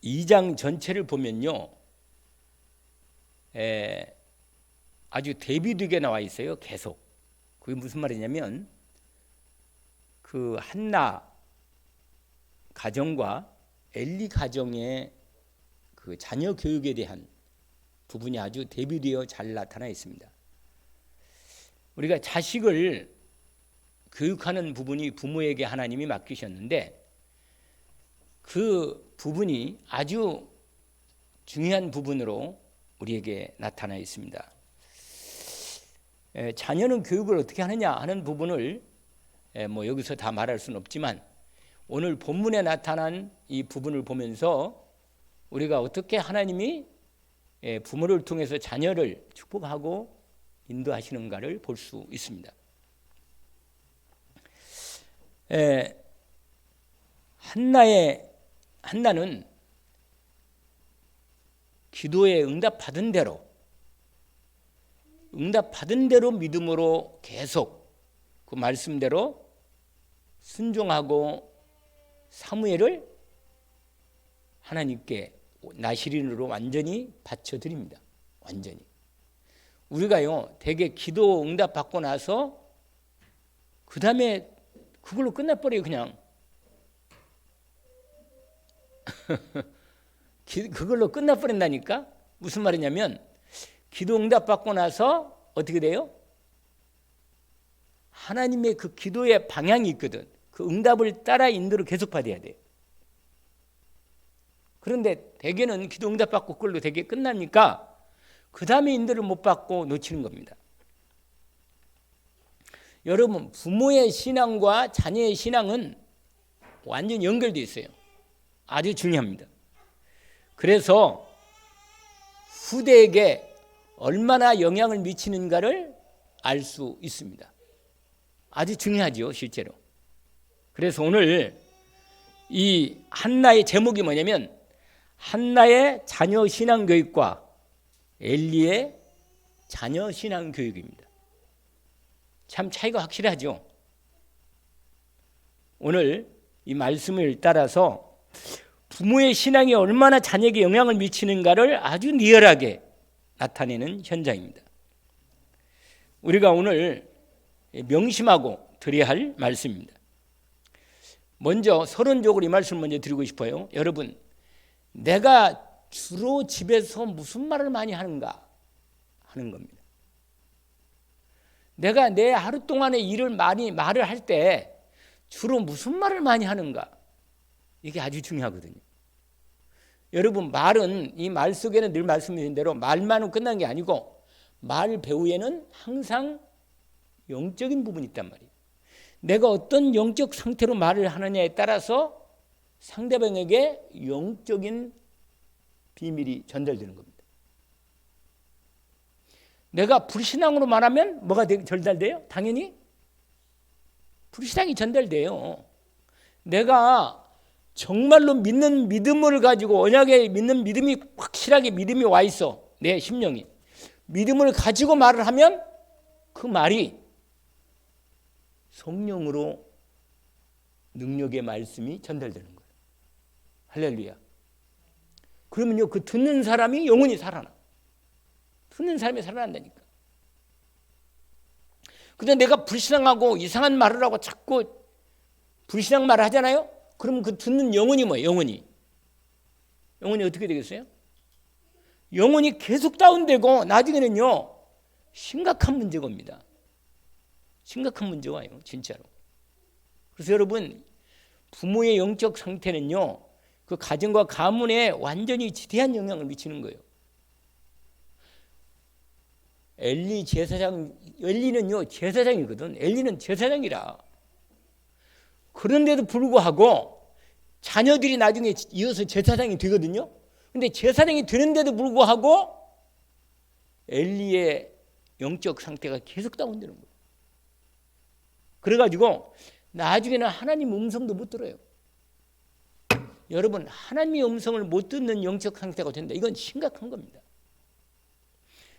2장 전체를 보면요, 아주 대비되게 나와 있어요. 계속. 그게 무슨 말이냐면 그 한나 가정과 엘리 가정의 그 자녀 교육에 대한 부분이 아주 대비되어 잘 나타나 있습니다. 우리가 자식을 교육하는 부분이 부모에게 하나님이 맡기셨는데 그 부분이 아주 중요한 부분으로 우리에게 나타나 있습니다. 자녀는 교육을 어떻게 하느냐 하는 부분을 여기서 다 말할 수는 없지만 오늘 본문에 나타난 이 부분을 보면서 우리가 어떻게 하나님이 부모를 통해서 자녀를 축복하고 인도하시는가를 볼 수 있습니다. 한나는 기도에 응답받은 대로 믿음으로 계속 그 말씀대로 순종하고 사무엘을 하나님께 나시린으로 완전히 바쳐드립니다. 완전히. 우리가요 되게 기도 응답받고 나서 그 다음에 그걸로 끝나버려요. 그냥 그걸로 끝나버린다니까. 무슨 말이냐면 기도 응답받고 나서 어떻게 돼요? 하나님의 그 기도의 방향이 있거든. 그 응답을 따라 인도를 계속 받아야 돼요. 그런데 대개는 기도 응답받고 그걸로 되게 끝나니까 그 다음에 인도를 못 받고 놓치는 겁니다. 여러분, 부모의 신앙과 자녀의 신앙은 완전히 연결되어 있어요. 아주 중요합니다. 그래서 후대에게 얼마나 영향을 미치는가를 알 수 있습니다. 아주 중요하죠, 실제로. 그래서 오늘 이 한나의 제목이 뭐냐면 한나의 자녀 신앙 교육과 엘리의 자녀 신앙 교육입니다. 참 차이가 확실하죠. 오늘 이 말씀을 따라서 부모의 신앙이 얼마나 자녀에게 영향을 미치는가를 아주 리얼하게 나타내는 현장입니다. 우리가 오늘 명심하고 드려야 할 말씀입니다. 먼저 서론적으로 이 말씀을 먼저 드리고 싶어요. 여러분, 내가 주로 집에서 무슨 말을 많이 하는가 하는 겁니다. 내가 내 하루 동안의 일을 말을 할 때 주로 무슨 말을 많이 하는가, 이게 아주 중요하거든요. 여러분, 말은 이 말 속에는 늘 말씀드린 대로 말만은 끝난 게 아니고 말 배후에는 항상 영적인 부분이 있단 말이에요. 내가 어떤 영적 상태로 말을 하느냐에 따라서 상대방에게 영적인 비밀이 전달되는 겁니다. 내가 불신앙으로 말하면 뭐가 전달돼요? 당연히 불신앙이 전달돼요. 내가 정말로 믿는 믿음을 가지고 언약에 믿는 믿음이 확실하게 믿음이 와 있어. 내 심령이. 믿음을 가지고 말을 하면 그 말이 성령으로 능력의 말씀이 전달되는 거예요. 할렐루야. 그러면요, 그 듣는 사람이 영원히 살아나. 듣는 사람이 살아난다니까. 근데 내가 불신앙하고 이상한 말을 하고 자꾸 불신앙 말을 하잖아요. 그러면 그 듣는 영혼이 뭐예요? 영혼이 어떻게 되겠어요? 영혼이 계속 다운되고 나중에는요 심각한 문제가 옵니다. 심각한 문제가 와요, 진짜로. 그래서 여러분, 부모의 영적 상태는요 그 가정과 가문에 완전히 지대한 영향을 미치는 거예요. 엘리는요 제사장이거든. 엘리는 제사장이라. 그런데도 불구하고 자녀들이 나중에 이어서 제사장이 되거든요. 근데 제사장이 되는데도 불구하고 엘리의 영적 상태가 계속 다운되는 거예요. 그래가지고 나중에는 하나님 음성도 못 들어요. 여러분, 하나님의 음성을 못 듣는 영적 상태가 된다. 이건 심각한 겁니다.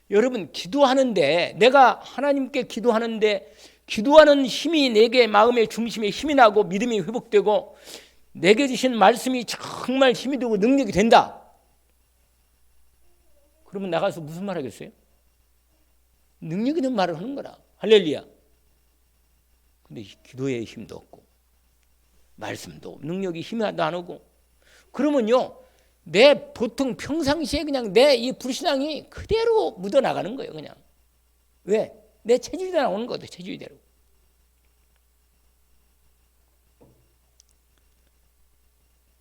여러분, 기도하는데 내가 하나님께 기도하는데 기도하는 힘이 내게 마음의 중심에 힘이 나고 믿음이 회복되고 내게 주신 말씀이 정말 힘이 되고 능력이 된다. 그러면 나가서 무슨 말 하겠어요? 능력 있는 말을 하는 거라. 할렐루야. 근데 기도에 힘도 없고 말씀도 능력이 힘이 안 오고 그러면요 내 보통 평상시에 그냥 내 이 불신앙이 그대로 묻어나가는 거예요. 그냥 왜? 내 체질대로 나오는 거거든. 체질대로.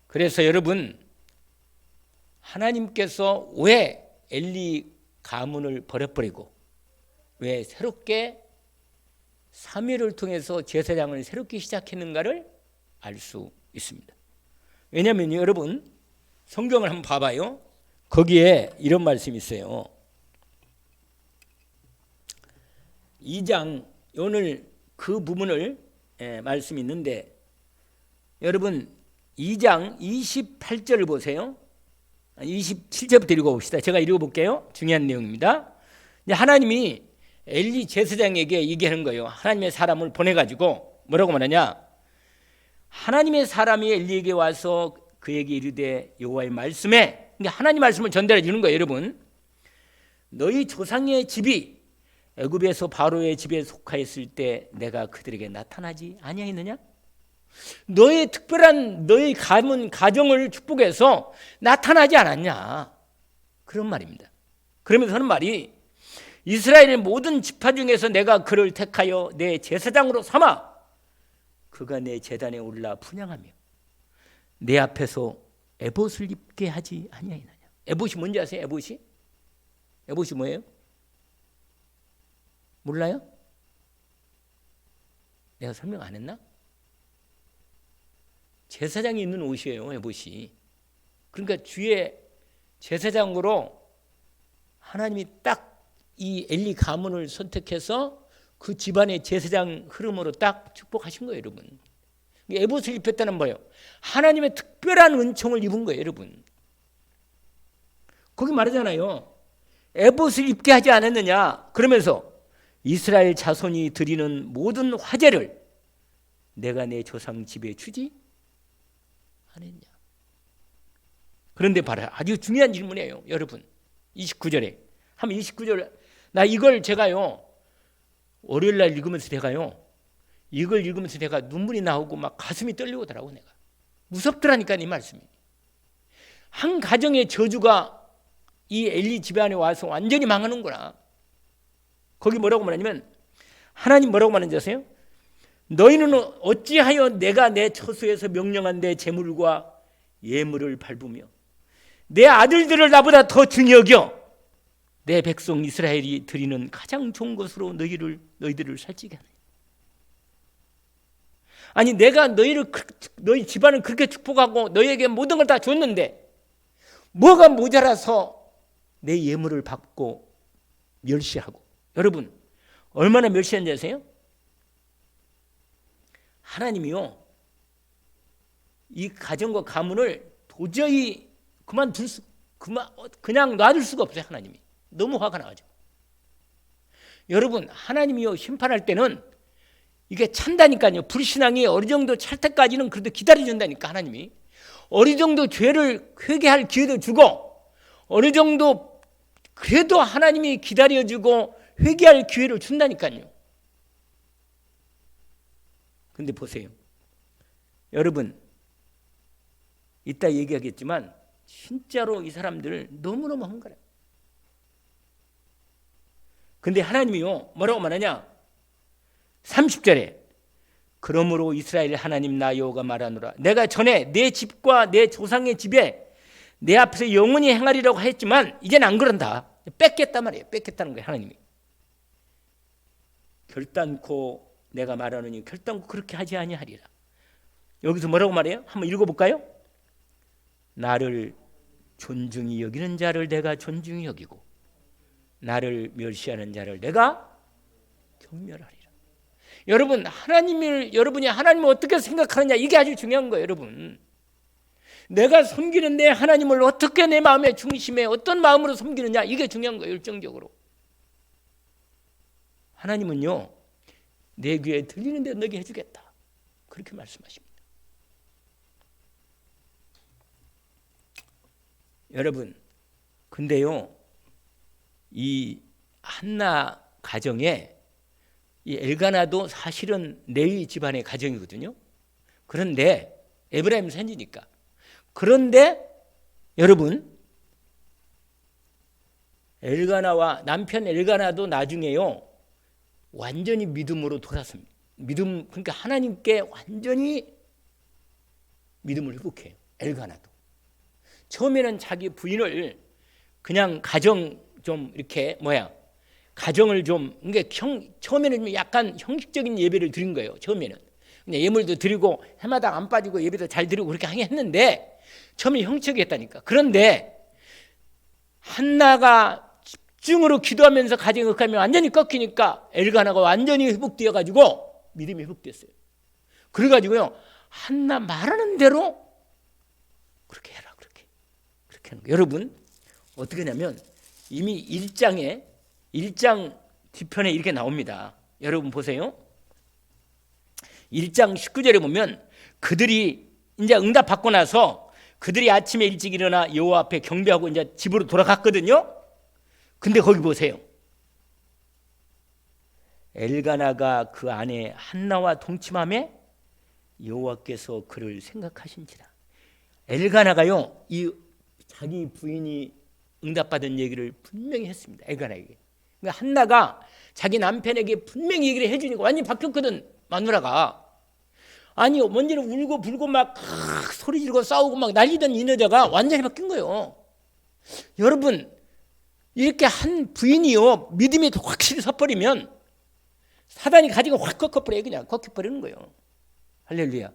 그래서 여러분 하나님께서 왜 엘리 가문을 버려버리고 왜 새롭게 사무엘을 통해서 제사장을 새롭게 시작했는가를 알 수 있습니다. 왜냐하면 여러분 성경을 한번 봐봐요. 거기에 이런 말씀이 있어요. 2장 오늘 그 부분을 말씀이 있는데 여러분 2장 28절을 보세요. 27절부터 읽어봅시다. 제가 읽어볼게요. 중요한 내용입니다. 하나님이 엘리 제사장에게 얘기하는 거예요. 하나님의 사람을 보내가지고 뭐라고 말하냐. 하나님의 사람이 엘리에게 와서 그에게 이르되 여호와의 말씀에 하나님 말씀을 전달해 주는 거예요. 여러분 너희 조상의 집이 애굽에서 바로의 집에 속하였을 때 내가 그들에게 나타나지 아니하였느냐? 너의 특별한 너의 가문 가정을 축복해서 나타나지 않았냐? 그런 말입니다. 그러면서 하는 말이 이스라엘의 모든 지파 중에서 내가 그를 택하여 내 제사장으로 삼아 그가 내 제단에 올라 분향하며 내 앞에서 에봇을 입게 하지 아니하였느냐? 에봇이 뭔지 아세요? 에봇이 뭐예요? 몰라요? 내가 설명 안 했나? 제사장이 입는 옷이에요. 에봇이. 그러니까 주의 제사장으로 하나님이 딱 이 엘리 가문을 선택해서 그 집안의 제사장 흐름으로 딱 축복하신 거예요. 여러분 에봇을 입혔다는 뭐예요? 하나님의 특별한 은총을 입은 거예요. 여러분 거기 말하잖아요. 에봇을 입게 하지 않았느냐. 그러면서 이스라엘 자손이 드리는 모든 화제를 내가 내 조상 집에 주지 않았냐. 그런데 바로 아주 중요한 질문이에요. 여러분 29절에 한번 29절 나 이걸 제가요 월요일 날 읽으면서 이걸 읽으면서 내가 눈물이 나오고 막 가슴이 떨리더라고. 내가 무섭더라니까 이 말씀이. 한 가정의 저주가 이 엘리 집안에 와서 완전히 망하는구나. 거기 뭐라고 말하냐면 하나님 뭐라고 말하는지 아세요? 너희는 어찌하여 내가 내 처소에서 명령한 내 제물과 예물을 밟으며 내 아들들을 나보다 더 중히 여겨 내 백성 이스라엘이 드리는 가장 좋은 것으로 너희들을 살찌게 하느냐. 아니 내가 너희 집안을 그렇게 축복하고 너희에게 모든 걸 다 줬는데 뭐가 모자라서 내 예물을 받고 멸시하고. 여러분 얼마나 멸시한지 아세요? 하나님이요 이 가정과 가문을 도저히 그냥 놔둘 수가 없어요. 하나님이 너무 화가 나죠. 여러분 하나님이요 심판할 때는 이게 찬다니까요. 불신앙이 어느 정도 찰 때까지는 그래도 기다려준다니까. 하나님이 어느 정도 죄를 회개할 기회도 주고 어느 정도 그래도 하나님이 기다려주고 회개할 기회를 준다니까요. 근데 보세요. 여러분 이따 얘기하겠지만 진짜로 이 사람들 너무너무 한 거예요. 근데 하나님이요 뭐라고 말하냐. 30절에 그러므로 이스라엘 하나님 나 여호와가 말하노라. 내가 전에 내 집과 내 조상의 집에 내 앞에서 영원히 행하리라고 했지만 이제는 안 그런다. 뺏겠단 말이에요. 뺏겠다는 거예요. 하나님이. 결단코 내가 말하느니 결단코 그렇게 하지 아니하리라. 여기서 뭐라고 말해요? 한번 읽어볼까요? 나를 존중히 여기는 자를 내가 존중히 여기고 나를 멸시하는 자를 내가 경멸하리라. 여러분 여러분이 하나님을 어떻게 생각하느냐 이게 아주 중요한 거예요. 여러분 내가 섬기는 내 하나님을 어떻게 내 마음의 중심에 어떤 마음으로 섬기느냐 이게 중요한 거예요. 열정적으로. 하나님은요 내 귀에 들리는 대로 너게 해주겠다. 그렇게 말씀하십니다. 여러분, 근데요, 이 한나 가정에 이 엘가나도 사실은 레위 집안의 가정이거든요. 그런데 에브라임 선지니까. 그런데 여러분, 엘가나와 남편 엘가나도 나중에요 완전히 믿음으로 돌았습니다. 믿음, 그러니까 하나님께 완전히 믿음을 회복해요. 엘가나도 처음에는 자기 부인을 그냥 가정 좀 이렇게 가정을 좀, 그러니까 처음에는 좀 약간 형식적인 예배를 드린 거예요. 처음에는 그냥 예물도 드리고 해마다 안 빠지고 예배도 잘 드리고 그렇게 했는데 처음에 형식적이 했다니까. 그런데 한나가 집중으로 기도하면서 가정이 흑하면 완전히 꺾이니까 엘가나가 완전히 회복되어 가지고 믿음이 회복됐어요. 그래 가지고요 한나 말하는 대로 그렇게 해라, 그렇게 하는 거예요. 여러분, 어떻게 하냐면 이미 1장 뒤편에 이렇게 나옵니다. 여러분 보세요. 1장 19절에 보면 그들이 이제 응답 받고 나서 그들이 아침에 일찍 일어나 여호와 앞에 경배하고 이제 집으로 돌아갔거든요. 근데 거기 보세요. 엘가나가 그 아내 한나와 동침함에 여호와께서 그를 생각하신지라. 엘가나가요 이 자기 부인이 응답받은 얘기를 분명히 했습니다. 엘가나에게. 그러니까 한나가 자기 남편에게 분명히 얘기를 해주니까 완전히 바뀌었거든. 마누라가. 아니 먼저는 울고 불고 막 소리 지르고 싸우고 막 난리던 이 여자가 완전히 바뀐 거예요. 여러분, 이렇게 한 부인이요 믿음이 확실히 섰버리면 사단이 가지고 확 꺾어버려요. 그냥 꺾여버리는 거예요. 할렐루야.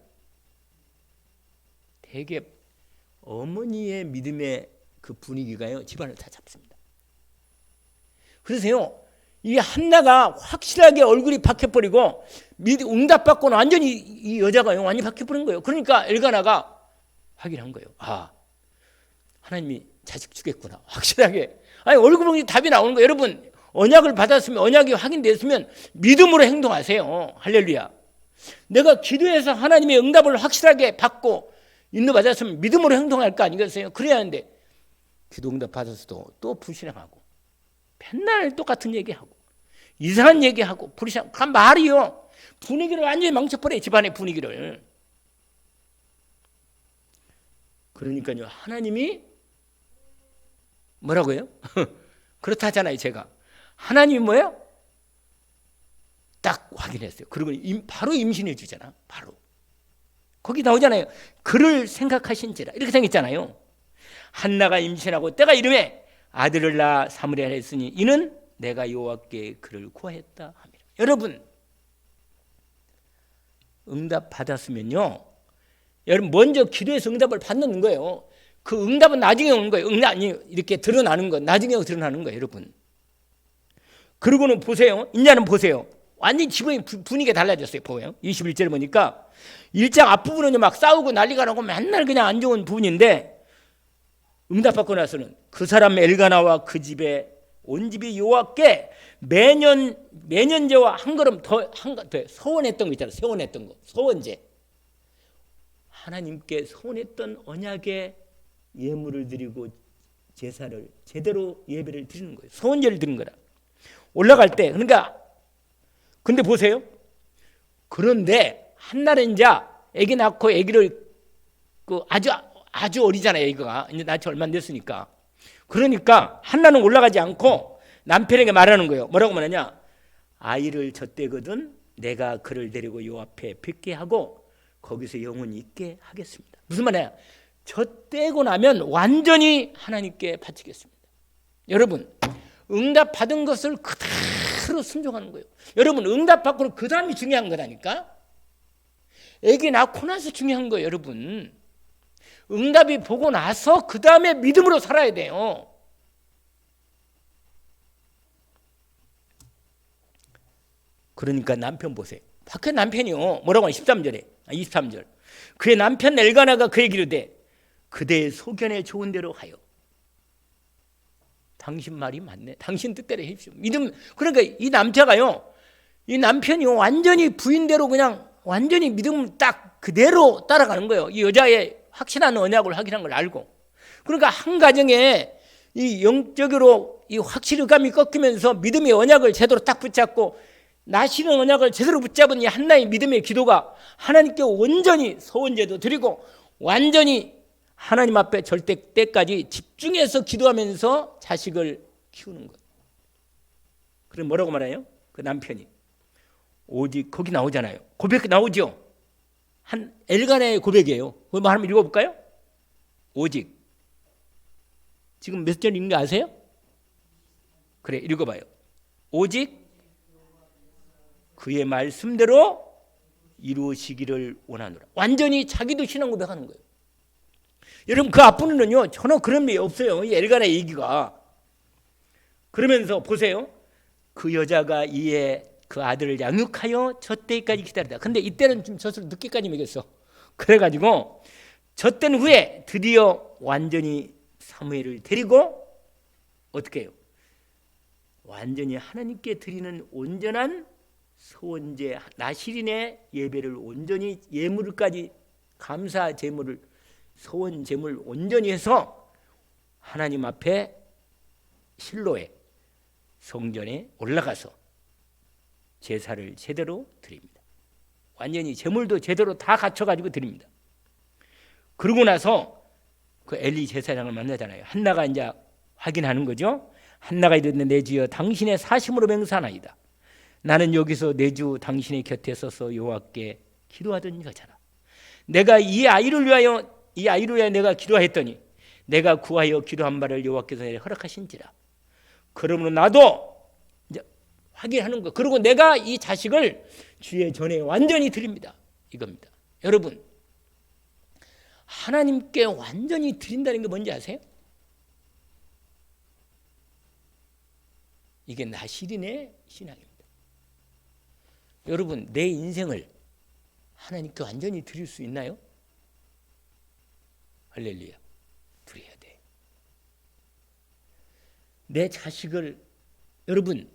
되게 어머니의 믿음의 그 분위기가요 집안을 다 잡습니다. 그래서요 이 한나가 확실하게 얼굴이 바뀌어버리고 응답받고는 완전히 이 여자가요 완전히 바뀌어버린 거예요. 그러니까 엘가나가 확인한 거예요. 아, 하나님이 자식 주겠구나. 확실하게. 아니 얼굴 보니 답이 나오는 거예요. 여러분, 언약을 받았으면, 언약이 확인됐으면 믿음으로 행동하세요. 할렐루야. 내가 기도해서 하나님의 응답을 확실하게 받고 인도받았으면 믿음으로 행동할 거 아니겠어요? 그래야 하는데 기도 응답 받았어도 또 불신앙하고 맨날 똑같은 얘기하고 이상한 얘기하고 불신앙, 그 말이요 분위기를 완전히 망쳐버려요. 집안의 분위기를. 그러니까요 하나님이 뭐라고요? 그렇다 하잖아요. 제가 하나님이 뭐예요? 딱 확인했어요. 그리고 바로 임신해 주잖아. 바로 거기 나오잖아요. 그를 생각하신지라 이렇게 생겼잖아요. 한나가 임신하고 때가 이름에 아들을 낳아 사무엘에 했으니 이는 내가 여호와께 그를 구하였다 함이라. 여러분, 응답 받았으면요 여러분 먼저 기도해서 응답을 받는 거예요. 그 응답은 나중에 오는 거예요. 아니 이렇게 드러나는 거 나중에 드러나는 거예요. 여러분, 그리고는 보세요. 이제는 보세요. 완전히 집의 분위기가 달라졌어요. 보여요. 21절에 보니까 1장 앞부분은 막 싸우고 난리가 나고 맨날 그냥 안 좋은 부분인데 응답받고 나서는 그 사람 엘가나와 그 집에 온 집이 여호와께 매년제와 한 걸음 더 서원했던 거 있잖아요. 서원했던 거, 서원제. 하나님께 서원했던 언약의 예물을 드리고 제사를 제대로 예배를 드리는 거예요. 서원제를 드린 거라. 올라갈 때 그러니까 근데 보세요. 그런데 한날은 이제 아기 낳고 아기를 그 아주 어리잖아요. 아기가 이제 낳지 얼마 안 됐으니까. 그러니까 한나는 올라가지 않고 남편에게 말하는 거예요. 뭐라고 말하냐? 아이를 젖대거든 내가 그를 데리고 요 앞에 뵙게 하고 거기서 영원히 있게 하겠습니다. 무슨 말이야? 젖대고 나면 완전히 하나님께 바치겠습니다. 여러분, 응답 받은 것을 그대로 순종하는 거예요. 여러분, 응답 받고 그 다음이 중요한 거라니까. 아기 낳고 나서 중요한 거예요. 여러분, 응답이 보고 나서 그 다음에 믿음으로 살아야 돼요. 그러니까 남편 보세요. 밖에 남편이요 뭐라고 하냐? 23절 그의 남편 엘가나가 그에게 이르되 그대의 소견에 좋은 대로 하여 당신 말이 맞네. 당신 뜻대로 해주십시오. 믿음. 그러니까 이 남자가요 이 남편이 완전히 부인대로 그냥 완전히 믿음을 딱 그대로 따라가는 거예요. 이 여자의 확신한 언약을 확인한 걸 알고. 그러니까 한 가정에 이 영적으로 이 확실감이 꺾이면서 믿음의 언약을 제대로 딱 붙잡고 나시는 언약을 제대로 붙잡은 이 한나의 믿음의 기도가 하나님께 온전히 소원제도 드리고 완전히 하나님 앞에 절대 때까지 집중해서 기도하면서 자식을 키우는 것. 그럼 뭐라고 말해요? 그 남편이 오직 거기 나오잖아요. 고백 나오죠. 한 엘가나의 고백이에요. 그거 한번 읽어볼까요? 오직 지금 몇 절 읽는 거 아세요? 그래 읽어봐요. 오직 그의 말씀대로 이루어지기를 원하노라. 완전히 자기도 신앙 고백하는 거예요. 여러분 그 앞부분은요 전혀 그런 게 없어요. 이 엘가나의 얘기가. 그러면서 보세요. 그 여자가 이에 그 아들을 양육하여 젖때까지 기다리다. 근데 이때는 좀 젖을 늦게까지 먹였어. 그래가지고 젖된 후에 드디어 완전히 사무엘을 데리고 어떻게 해요? 완전히 하나님께 드리는 온전한 소원제 나실인의 예배를 온전히 예물까지 감사 제물을 소원 제물 온전히 해서 하나님 앞에 실로에 성전에 올라가서 제사를 제대로 드립니다. 완전히 제물도 제대로 다 갖춰가지고 드립니다. 그러고 나서 그 엘리 제사장을 만나잖아요. 한나가 이제 확인하는 거죠. 한나가 이르되 내 주여 당신의 사심으로 맹세하나이다. 나는 여기서 내 주 당신의 곁에 서서 여호와께 기도하던 여자라. 내가 이 아이를 위하여 내가 기도했더니 내가 구하여 기도한 바를 여호와께서 내게 허락하신지라. 그러므로 나도 이제 확인하는 거. 그리고 내가 이 자식을 주의 전에 완전히 드립니다. 이겁니다. 여러분 하나님께 완전히 드린다는 게 뭔지 아세요? 이게 나실인의 신앙입니다. 여러분 내 인생을 하나님께 완전히 드릴 수 있나요? 할렐루야. 드려야 돼. 내 자식을 여러분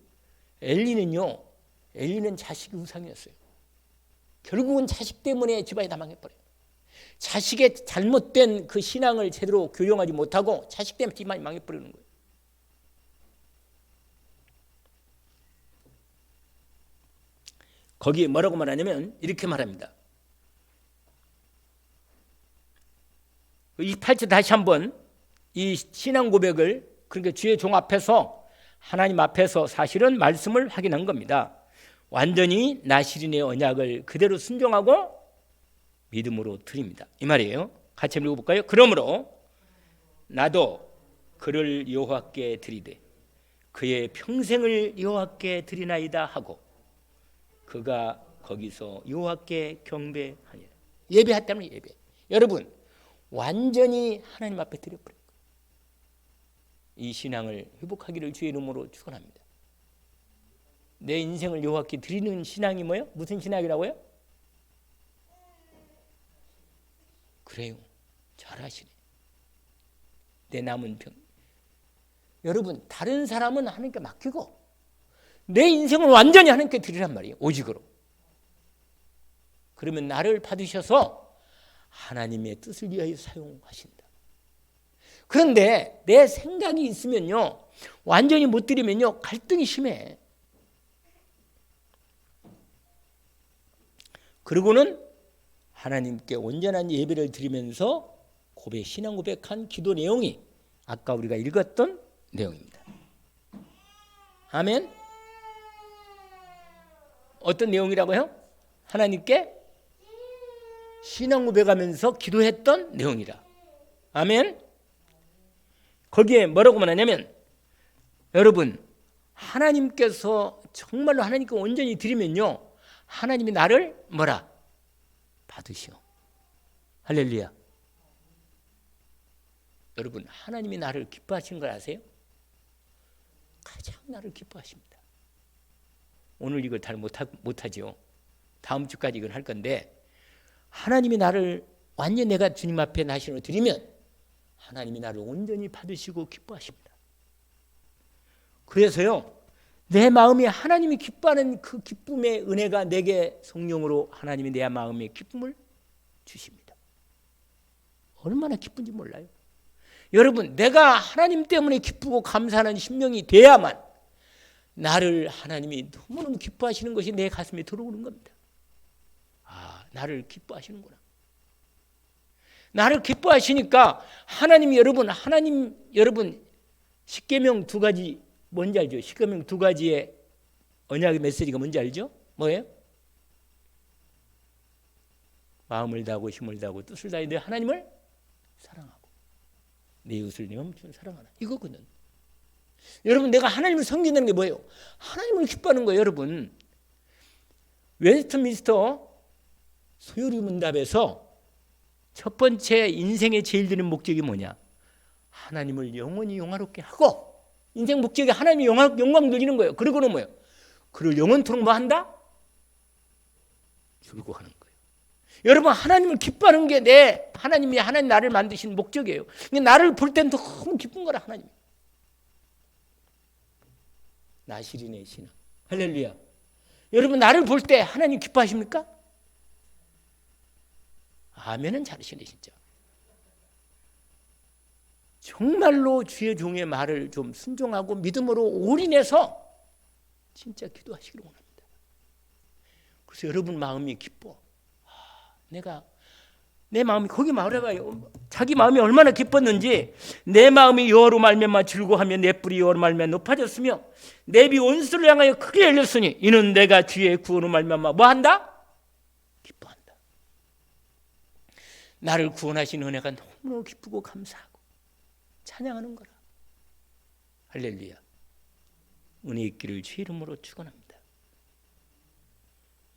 엘리는 자식이 우상이었어요. 결국은 자식 때문에 집안이 다 망해버려요. 자식의 잘못된 그 신앙을 제대로 교정하지 못하고 자식 때문에 집안이 망해버리는 거예요. 거기에 뭐라고 말하냐면 이렇게 말합니다. 28절 다시 한번 이 신앙 고백을 그러니까 주의 종 앞에서 하나님 앞에서 사실은 말씀을 확인한 겁니다. 완전히 나실인의 언약을 그대로 순종하고 믿음으로 드립니다. 이 말이에요. 같이 한번 읽어볼까요? 그러므로 나도 그를 여호와께 드리되 그의 평생을 여호와께 드리나이다 하고 그가 거기서 여호와께 경배하니라. 예배했다면 예배. 여러분 완전히 하나님 앞에 드려버려요. 이 신앙을 회복하기를 주의 이름으로 축원합니다. 내 인생을 여호와께 드리는 신앙이 뭐예요? 무슨 신앙이라고요? 그래요. 잘하시네. 내 남은 병. 여러분 다른 사람은 하나님께 맡기고 내 인생을 완전히 하나님께 드리란 말이에요. 오직으로. 그러면 나를 받으셔서 하나님의 뜻을 위하여 사용하신다. 그런데 내 생각이 있으면요 완전히 못 드리면요 갈등이 심해. 그리고는 하나님께 온전한 예배를 드리면서 신앙 고백한 기도 내용이 아까 우리가 읽었던 내용입니다. 아멘. 어떤 내용이라고요? 하나님께 신앙 고백하면서 기도했던 내용이라. 아멘. 거기에 뭐라고 말하냐면 여러분 하나님께서 정말로 하나님께 온전히 드리면요 하나님이 나를 뭐라? 받으시오. 할렐루야. 여러분 하나님이 나를 기뻐하시는 걸 아세요? 가장 나를 기뻐하십니다. 오늘 이걸 잘 못하죠. 다음 주까지 이걸 할 건데 하나님이 나를 완전히 내가 주님 앞에 나신으로 드리면 하나님이 나를 온전히 받으시고 기뻐하십니다. 그래서요 내 마음이 하나님이 기뻐하는 그 기쁨의 은혜가 내게 성령으로 하나님이 내 마음에 기쁨을 주십니다. 얼마나 기쁜지 몰라요. 여러분, 내가 하나님 때문에 기쁘고 감사하는 심령이 돼야만 나를 하나님이 너무너무 기뻐하시는 것이 내 가슴에 들어오는 겁니다. 아, 나를 기뻐하시는구나. 나를 기뻐하시니까 하나님 여러분 십계명 2가지 뭔지 알죠? 십계명 2가지의 언약의 메시지가 뭔지 알죠? 뭐예요? 마음을 다하고 힘을 다하고 뜻을 다해 내 하나님을 사랑하고 내 이웃을 내 몸처럼 사랑하라. 이거거든. 여러분, 내가 하나님을 섬긴다는 게 뭐예요? 하나님을 기뻐하는 거예요. 여러분, 웨스트민스터 소요리 문답에서 첫 번째 인생의 제일 드는 목적이 뭐냐? 하나님을 영원히 영화롭게 하고, 인생 목적이 하나님의 영광 누리는 거예요. 그리고는 뭐예요? 그를 영원토록 뭐 한다? 즐거워하는 거예요. 여러분, 하나님을 기뻐하는 게 하나님 나를 만드신 목적이에요. 나를 볼 땐 너무 기쁜 거라. 하나님 나시린의 신앙. 할렐루야. 여러분, 나를 볼 때 하나님 기뻐하십니까? 아멘은 잘하시네. 진짜 정말로 주의 종의 말을 좀 순종하고 믿음으로 올인해서 진짜 기도하시기를 원합니다. 그래서 여러분 마음이 기뻐. 내 마음이, 거기 말해봐요. 자기 마음이 얼마나 기뻤는지. 내 마음이 여호와로 말미암아 즐거워하며 내 뿔이 여호와로 말미암아 높아졌으며 내 입이 원수를 향하여 크게 열렸으니 이는 내가 주의 구원으로 말미암아 뭐한다? 기뻐한다. 나를 구원하신 은혜가 너무너무 기쁘고 감사하고 찬양하는 거라. 할렐루야. 은혜 있기를 주의 이름으로 축원합니다.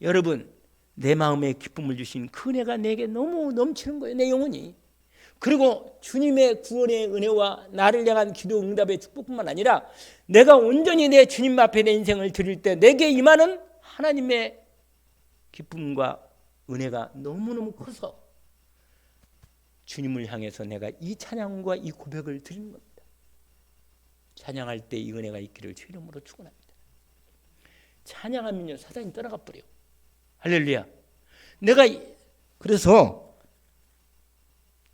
여러분, 내 마음에 기쁨을 주신 그 은혜가 내게 너무 넘치는 거예요. 내 영혼이. 그리고 주님의 구원의 은혜와 나를 향한 기도 응답의 축복뿐만 아니라 내가 온전히 내 주님 앞에 내 인생을 드릴 때 내게 임하는 하나님의 기쁨과 은혜가 너무너무 커서 주님을 향해서 내가 이 찬양과 이 고백을 드리는 겁니다. 찬양할 때 이 은혜가 있기를 주 이름으로 축원합니다. 찬양하면요 사단이 떠나가 버려요. 할렐루야. 내가 그래서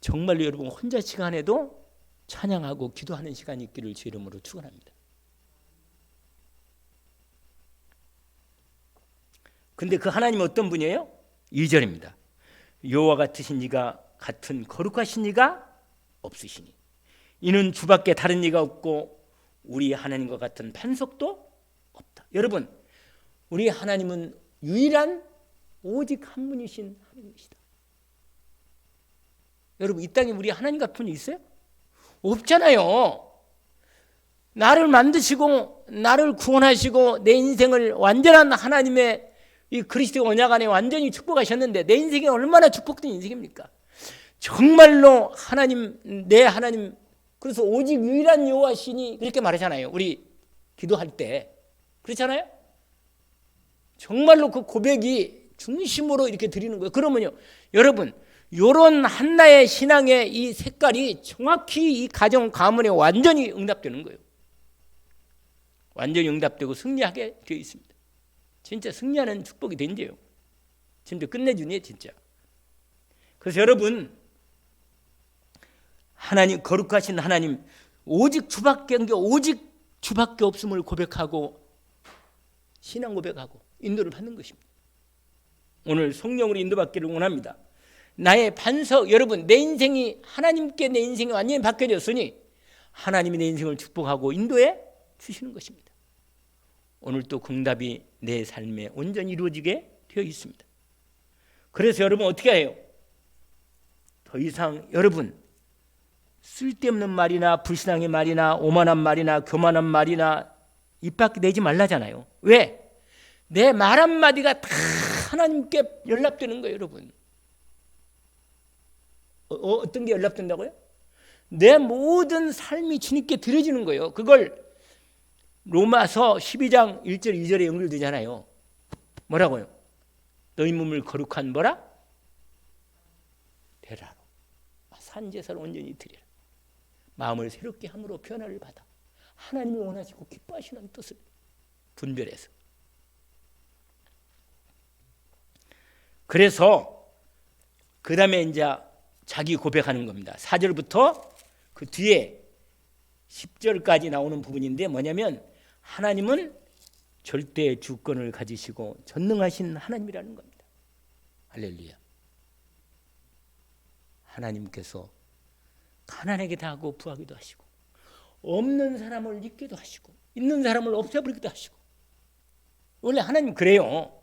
정말로 여러분 혼자 시간에도 찬양하고 기도하는 시간이 있기를 주 이름으로 축원합니다. 근데 그 하나님은 어떤 분이에요? 2절입니다. 여호와 같으신 이가 같은 거룩하신 이가 없으시니 이는 주밖에 다른 이가 없고 우리 하나님과 같은 반석도 없다. 여러분, 우리 하나님은 유일한 오직 한 분이신 하나님이시다. 여러분, 이 땅에 우리 하나님 같은 분이 있어요? 없잖아요. 나를 만드시고 나를 구원하시고 내 인생을 완전한 하나님의 이 그리스도 언약 안에 완전히 축복하셨는데 내 인생이 얼마나 축복된 인생입니까? 정말로 내 하나님, 그래서 오직 유일한 여호와시니 그렇게 말하잖아요. 우리 기도할 때 그렇잖아요. 정말로 그 고백이 중심으로 이렇게 드리는 거예요. 그러면요, 여러분, 이런 한나의 신앙의 이 색깔이 정확히 이 가정 가문에 완전히 응답되는 거예요. 완전히 응답되고 승리하게 되어 있습니다. 진짜 승리하는 축복이 된대요. 진짜 끝내주네 진짜. 그래서 여러분, 하나님, 거룩하신 하나님, 오직 주밖에 없음을 고백하고 신앙 고백하고 인도를 받는 것입니다. 오늘 성령으로 인도받기를 원합니다. 나의 반석, 여러분, 내 인생이 하나님께 내 인생이 완전히 바뀌어졌으니 하나님이 내 인생을 축복하고 인도해 주시는 것입니다. 오늘 또 응답이 내 삶에 온전히 이루어지게 되어 있습니다. 그래서 여러분 어떻게 해요? 더 이상 여러분 쓸데없는 말이나 불신앙의 말이나 오만한 말이나 교만한 말이나 입 밖에 내지 말라잖아요. 왜? 내 말 한마디가 다 하나님께 연락되는 거예요. 여러분, 어떤 게 연락된다고요? 내 모든 삶이 주님께 드려지는 거예요. 그걸 로마서 12장 1절 2절에 연결되잖아요. 뭐라고요? 너희 몸을 거룩한 뭐라? 대라로 산제사를 온전히 드리라. 마음을 새롭게 함으로 변화를 받아 하나님이 원하시고 기뻐하시는 뜻을 분별해서. 그래서 그 다음에 이제 자기 고백하는 겁니다. 4절부터 그 뒤에 10절까지 나오는 부분인데 뭐냐면 하나님은 절대 주권을 가지시고 전능하신 하나님이라는 겁니다. 할렐루야. 하나님께서 가난하게 하고 부하기도 하시고 없는 사람을 있게도 하시고 있는 사람을 없애버리기도 하시고. 원래 하나님 그래요.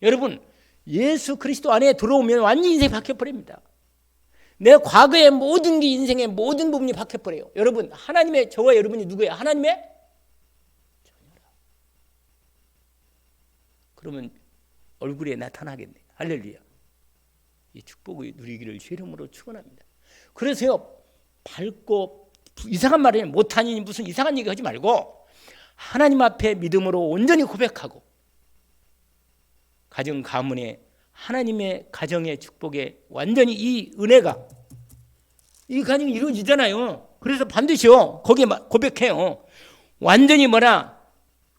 여러분 예수 그리스도 안에 들어오면 완전히 인생이 바뀌어버립니다. 내 과거의 모든 게 인생의 모든 부분이 바뀌어버려요. 여러분 하나님의 저와 여러분이 누구예요? 하나님의 자녀라. 그러면 얼굴에 나타나겠네. 할렐루야. 이 축복을 누리기를 주의 이름으로 축원합니다. 그래서요 밝고 이상한 말을 못하니 무슨 이상한 얘기 하지 말고 하나님 앞에 믿음으로 온전히 고백하고 가정 가문에 하나님의 가정의 축복에 완전히 이 은혜가 이 가정이 이루어지잖아요. 그래서 반드시요 거기에 고백해요. 완전히 뭐라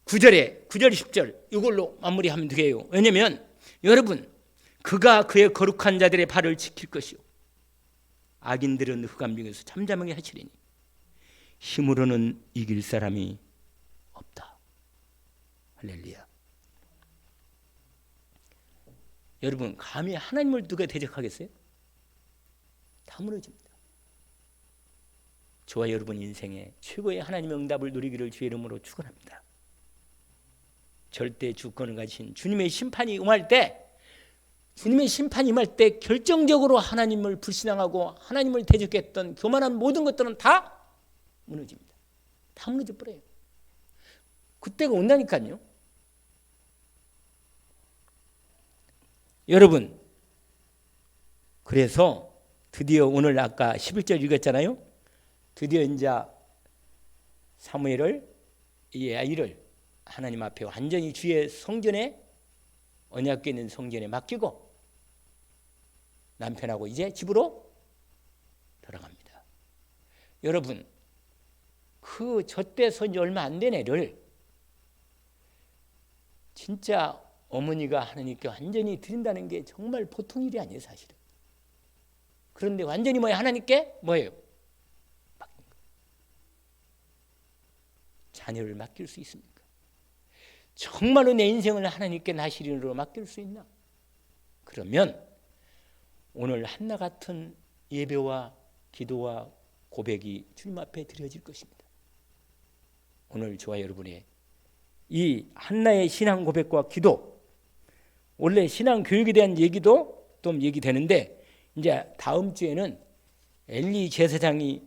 9절 10절 이걸로 마무리하면 되게요. 왜냐하면 여러분 그가 그의 거룩한 자들의 발을 지킬 것이요 악인들은 흑암 중에서 잠잠하게 하시리니 힘으로는 이길 사람이 없다. 할렐루야. 여러분 감히 하나님을 누가 대적하겠어요? 다 무너집니다. 저와 여러분 인생에 최고의 하나님의 응답을 누리기를 주의 이름으로 축원합니다. 절대 주권을 가진 주님의 심판이 임할 때 결정적으로 하나님을 불신앙하고 하나님을 대적했던 교만한 모든 것들은 다 무너집니다. 다 무너져 버려요. 그때가 온다니까요. 여러분 그래서 드디어 오늘 아까 11절 읽었잖아요. 드디어 이제 사무엘을 이 아이를 하나님 앞에 완전히 주의 성전에 언약궤 있는 성전에 맡기고 남편하고 이제 집으로 돌아갑니다. 여러분 그 젖대서 얼마 안 된 애를 진짜 어머니가 하나님께 완전히 드린다는 게 정말 보통 일이 아니에요 사실은. 그런데 완전히 뭐예요? 하나님께 뭐예요? 맡긴 거예요. 자녀를 맡길 수 있습니까? 정말로 내 인생을 하나님께 나시린으로 맡길 수 있나? 그러면 오늘 한나 같은 예배와 기도와 고백이 주님 앞에 드려질 것입니다. 오늘 저와 여러분의 이 한나의 신앙 고백과 기도, 원래 신앙 교육에 대한 얘기도 좀 얘기되는데 이제 다음 주에는 엘리 제사장이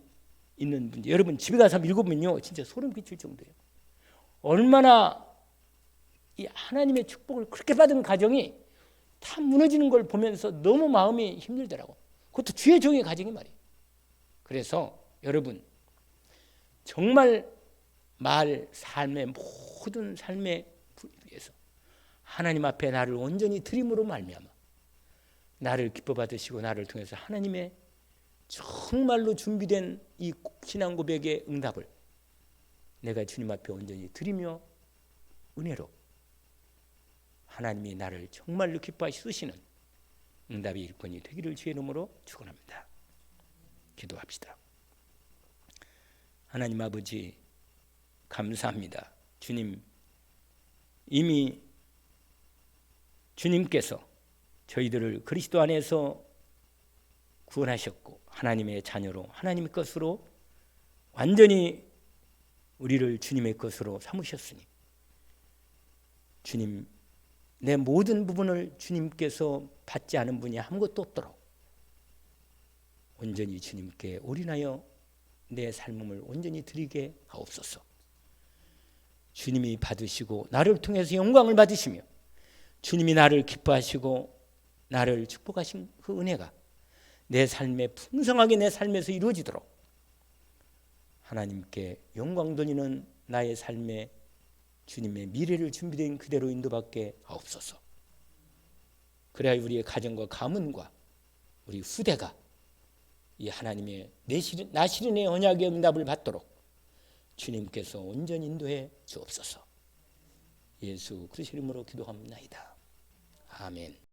있는 문제. 여러분 집에 가서 읽어보면요 진짜 소름 끼칠 정도예요. 얼마나 이 하나님의 축복을 그렇게 받은 가정이 다 무너지는 걸 보면서 너무 마음이 힘들더라고. 그것도 주의 종의 가정이 말이에요. 그래서 여러분 정말 삶의 모든 삶의 위해서 하나님 앞에 나를 온전히 드림으로 말미암아 나를 기뻐 받으시고 나를 통해서 하나님의 정말로 준비된 이 신앙 고백의 응답을 내가 주님 앞에 온전히 드리며 은혜로 하나님이 나를 정말로 기뻐하시 쓰시는 응답의 일꾼이 되기를 주의 이름으로 축원합니다. 기도합시다. 하나님 아버지 감사합니다. 주님 이미 주님께서 저희들을 그리스도 안에서 구원하셨고 하나님의 자녀로 하나님의 것으로 완전히 우리를 주님의 것으로 삼으셨으니 주님 내 모든 부분을 주님께서 받지 않은 분이 아무것도 없도록 온전히 주님께 올인하여 내 삶을 온전히 드리게 하옵소서. 주님이 받으시고 나를 통해서 영광을 받으시며 주님이 나를 기뻐하시고 나를 축복하신 그 은혜가 내 삶에 풍성하게 내 삶에서 이루어지도록 하나님께 영광 돌리는 나의 삶에 주님의 미래를 준비된 그대로 인도받게 하옵소서. 그래야 우리의 가정과 가문과 우리 후대가 이 하나님의 나시린의 언약의 응답을 받도록 주님께서 온전히 인도해 주옵소서. 예수 그리스도 이름으로 기도합니다. 아멘.